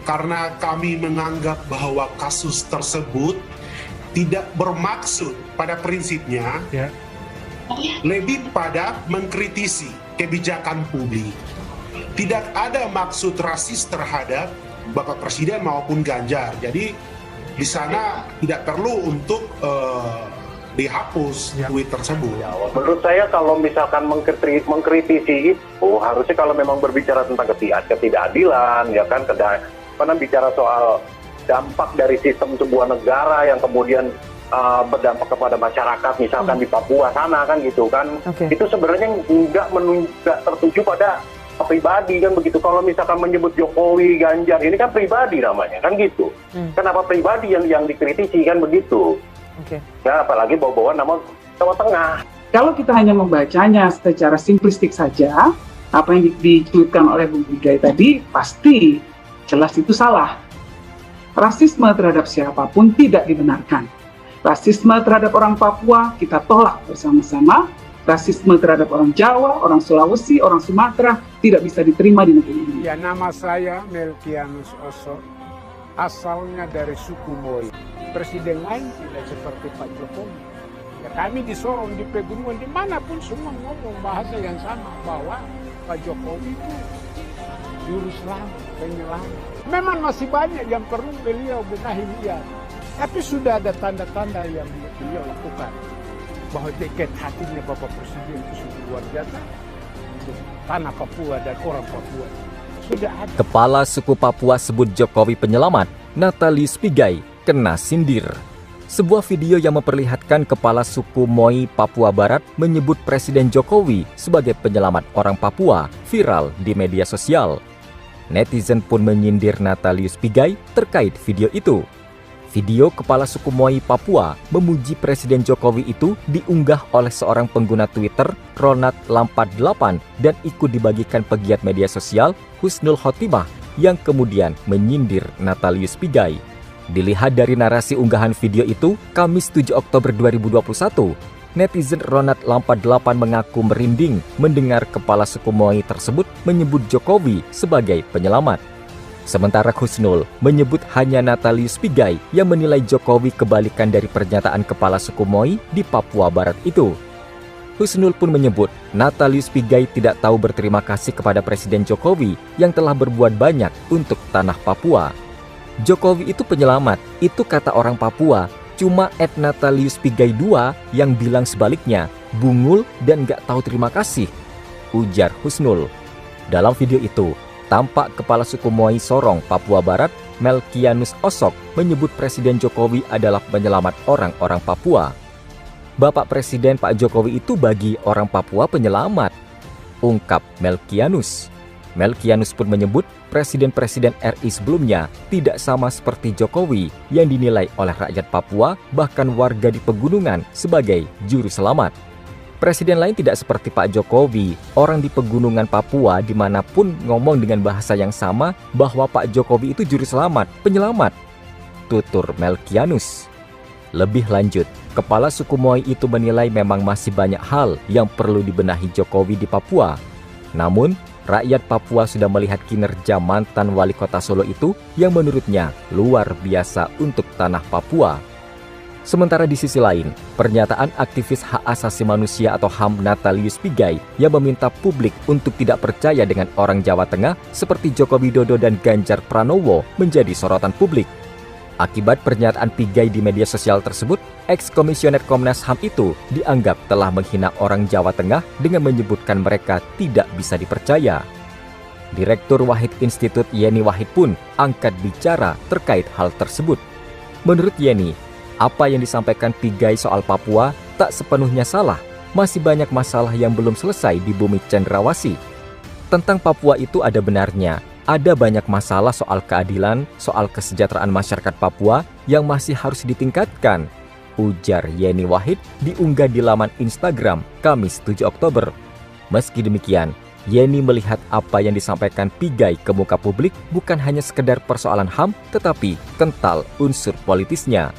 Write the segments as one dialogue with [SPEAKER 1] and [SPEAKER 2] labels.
[SPEAKER 1] karena kami menganggap bahwa kasus tersebut tidak bermaksud pada prinsipnya lebih pada mengkritisi kebijakan publik. Tidak ada maksud rasis terhadap Bapak Presiden maupun Ganjar. Jadi di sana tidak perlu untuk dihapus tweet tersebut.
[SPEAKER 2] Ya, menurut saya kalau misalkan mengkritisi itu harusnya kalau memang berbicara tentang ketidakadilan, ya kan, karena bicara soal dampak dari sistem sebuah negara yang kemudian berdampak kepada masyarakat, misalkan di Papua sana kan gitu kan, itu sebenarnya nggak tertuju pada pribadi kan begitu. Kalau misalkan menyebut Jokowi, Ganjar, ini kan pribadi namanya kan gitu. Kenapa pribadi yang dikritisi kan begitu? Ya apalagi bawa-bawa nama Jawa Tengah.
[SPEAKER 3] Kalau kita hanya membacanya secara simplistik saja, apa yang dituliskan oleh Bung Pigai tadi pasti jelas itu salah. Rasisme terhadap siapapun tidak dibenarkan. Rasisme terhadap orang Papua kita tolak bersama-sama. Rasisme terhadap orang Jawa, orang Sulawesi, orang Sumatera tidak bisa diterima di negeri ini.
[SPEAKER 4] Ya, nama saya Melkianus Osok, asalnya dari suku Moi. Presiden lain tidak seperti Pak Jokowi. Ya, kami di Sorong, di pegunungan, dimanapun semua ngomong bahasa yang sama, bahwa Pak Jokowi itu juru selamat, penyelamat. Memang masih banyak yang perlu beliau benahi lihat, tapi sudah ada tanda-tanda yang beliau lakukan, bahwa dekat hatinya Bapak Presiden itu sudah luar biasa untuk tanah Papua dan orang Papua. Sudah ada.
[SPEAKER 5] Kepala suku Papua sebut Jokowi penyelamat, Natalius Pigai kena sindir. Sebuah video yang memperlihatkan kepala suku Moi Papua Barat menyebut Presiden Jokowi sebagai penyelamat orang Papua viral di media sosial. Netizen pun menyindir Natalius Pigai terkait video itu. Video kepala suku Moi Papua memuji Presiden Jokowi itu diunggah oleh seorang pengguna Twitter, Ronald Lampard 8, dan ikut dibagikan pegiat media sosial Husnul Khotimah yang kemudian menyindir Natalius Pigai. Dilihat dari narasi unggahan video itu, Kamis 7 Oktober 2021, netizen Ronald Lampard 8 mengaku merinding mendengar kepala suku Moi tersebut menyebut Jokowi sebagai penyelamat. Sementara Husnul menyebut hanya Natalius Pigai yang menilai Jokowi kebalikan dari pernyataan kepala suku Moi di Papua Barat itu. Husnul pun menyebut Natalius Pigai tidak tahu berterima kasih kepada Presiden Jokowi yang telah berbuat banyak untuk tanah Papua. Jokowi itu penyelamat, itu kata orang Papua. Cuma Natalius Pigai 2 yang bilang sebaliknya, bungul dan gak tahu terima kasih, ujar Husnul. Dalam video itu, tampak kepala suku Moi Sorong, Papua Barat, Melkianus Osok menyebut Presiden Jokowi adalah penyelamat orang-orang Papua. Bapak Presiden Pak Jokowi itu bagi orang Papua penyelamat, ungkap Melkianus. Melkianus pun menyebut presiden-presiden RI sebelumnya tidak sama seperti Jokowi yang dinilai oleh rakyat Papua bahkan warga di pegunungan sebagai juru selamat. Presiden lain tidak seperti Pak Jokowi, orang di pegunungan Papua dimanapun ngomong dengan bahasa yang sama bahwa Pak Jokowi itu juru selamat, penyelamat, tutur Melkianus. Lebih lanjut, kepala suku Moi itu menilai memang masih banyak hal yang perlu dibenahi Jokowi di Papua. Namun, rakyat Papua sudah melihat kinerja mantan wali kota Solo itu yang menurutnya luar biasa untuk tanah Papua. Sementara di sisi lain, pernyataan aktivis hak asasi manusia atau HAM Natalius Pigai yang meminta publik untuk tidak percaya dengan orang Jawa Tengah seperti Joko Widodo dan Ganjar Pranowo menjadi sorotan publik. Akibat pernyataan Pigai di media sosial tersebut, ex-komisioner Komnas HAM itu dianggap telah menghina orang Jawa Tengah dengan menyebutkan mereka tidak bisa dipercaya. Direktur Wahid Institut Yeni Wahid pun angkat bicara terkait hal tersebut. Menurut Yeni, apa yang disampaikan Pigai soal Papua tak sepenuhnya salah. Masih banyak masalah yang belum selesai di bumi Cendrawasih. Tentang Papua itu ada benarnya. Ada banyak masalah soal keadilan, soal kesejahteraan masyarakat Papua yang masih harus ditingkatkan, ujar Yeni Wahid diunggah di laman Instagram Kamis 7 Oktober. Meski demikian, Yeni melihat apa yang disampaikan Pigai ke muka publik bukan hanya sekedar persoalan HAM, tetapi kental unsur politisnya.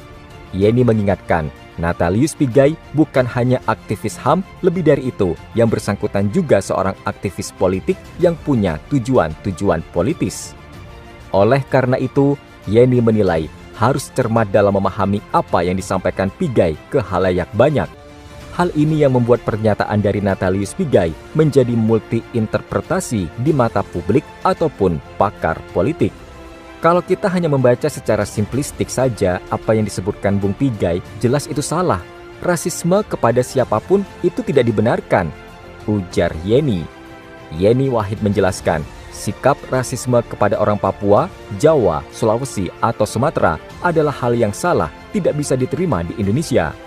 [SPEAKER 5] Yeni mengingatkan, Natalius Pigai bukan hanya aktivis HAM, lebih dari itu, yang bersangkutan juga seorang aktivis politik yang punya tujuan-tujuan politis. Oleh karena itu, Yeni menilai harus cermat dalam memahami apa yang disampaikan Pigai ke halayak banyak. Hal ini yang membuat pernyataan dari Natalius Pigai menjadi multi-interpretasi di mata publik ataupun pakar politik. Kalau kita hanya membaca secara simplistik saja apa yang disebutkan Bung Pigai, jelas itu salah. Rasisme kepada siapapun itu tidak dibenarkan, ujar Yeni. Yeni Wahid menjelaskan, sikap rasisme kepada orang Papua, Jawa, Sulawesi, atau Sumatera adalah hal yang salah, tidak bisa diterima di Indonesia.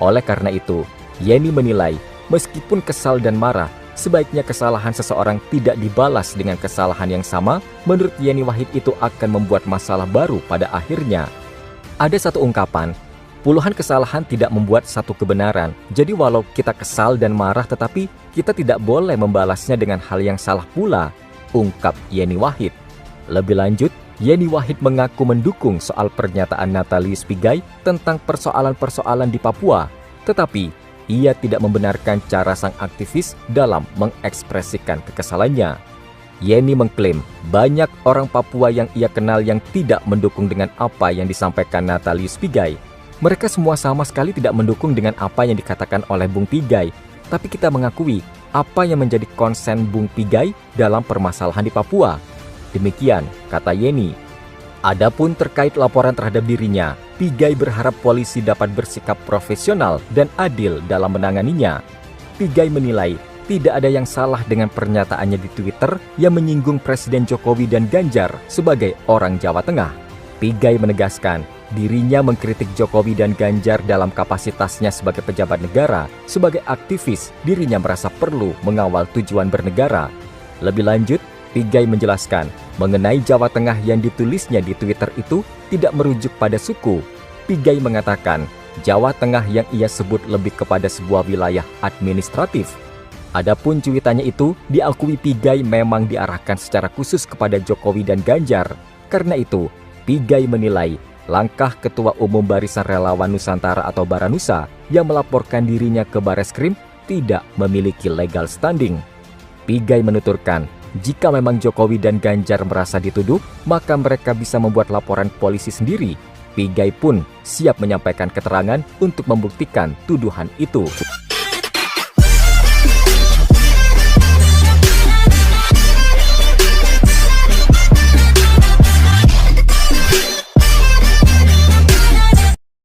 [SPEAKER 5] Oleh karena itu, Yeni menilai, meskipun kesal dan marah, sebaiknya kesalahan seseorang tidak dibalas dengan kesalahan yang sama. Menurut Yeni Wahid itu akan membuat masalah baru pada akhirnya. Ada satu ungkapan, puluhan kesalahan tidak membuat satu kebenaran. Jadi walau kita kesal dan marah, tetapi kita tidak boleh membalasnya dengan hal yang salah pula, ungkap Yeni Wahid. Lebih lanjut, Yeni Wahid mengaku mendukung soal pernyataan Natalius Pigai tentang persoalan-persoalan di Papua, tetapi ia tidak membenarkan cara sang aktivis dalam mengekspresikan kekesalannya. Yeni mengklaim banyak orang Papua yang ia kenal yang tidak mendukung dengan apa yang disampaikan Natalius Pigai. Mereka semua sama sekali tidak mendukung dengan apa yang dikatakan oleh Bung Pigai, tapi kita mengakui apa yang menjadi konsen Bung Pigai dalam permasalahan di Papua. Demikian kata Yeni. Adapun terkait laporan terhadap dirinya, Pigai berharap polisi dapat bersikap profesional dan adil dalam menanganinya. Pigai menilai tidak ada yang salah dengan pernyataannya di Twitter yang menyinggung Presiden Jokowi dan Ganjar sebagai orang Jawa Tengah. Pigai menegaskan dirinya mengkritik Jokowi dan Ganjar dalam kapasitasnya sebagai pejabat negara. Sebagai aktivis, dirinya merasa perlu mengawal tujuan bernegara. Lebih lanjut, Pigai menjelaskan mengenai Jawa Tengah yang ditulisnya di Twitter itu tidak merujuk pada suku. Pigai mengatakan Jawa Tengah yang ia sebut lebih kepada sebuah wilayah administratif. Adapun cuitannya itu diakui Pigai memang diarahkan secara khusus kepada Jokowi dan Ganjar. Karena itu, Pigai menilai langkah Ketua Umum Barisan Relawan Nusantara atau Baranusa yang melaporkan dirinya ke Bareskrim tidak memiliki legal standing. Pigai menuturkan, jika memang Jokowi dan Ganjar merasa dituduh, maka mereka bisa membuat laporan polisi sendiri. Pigai pun siap menyampaikan keterangan untuk membuktikan tuduhan itu.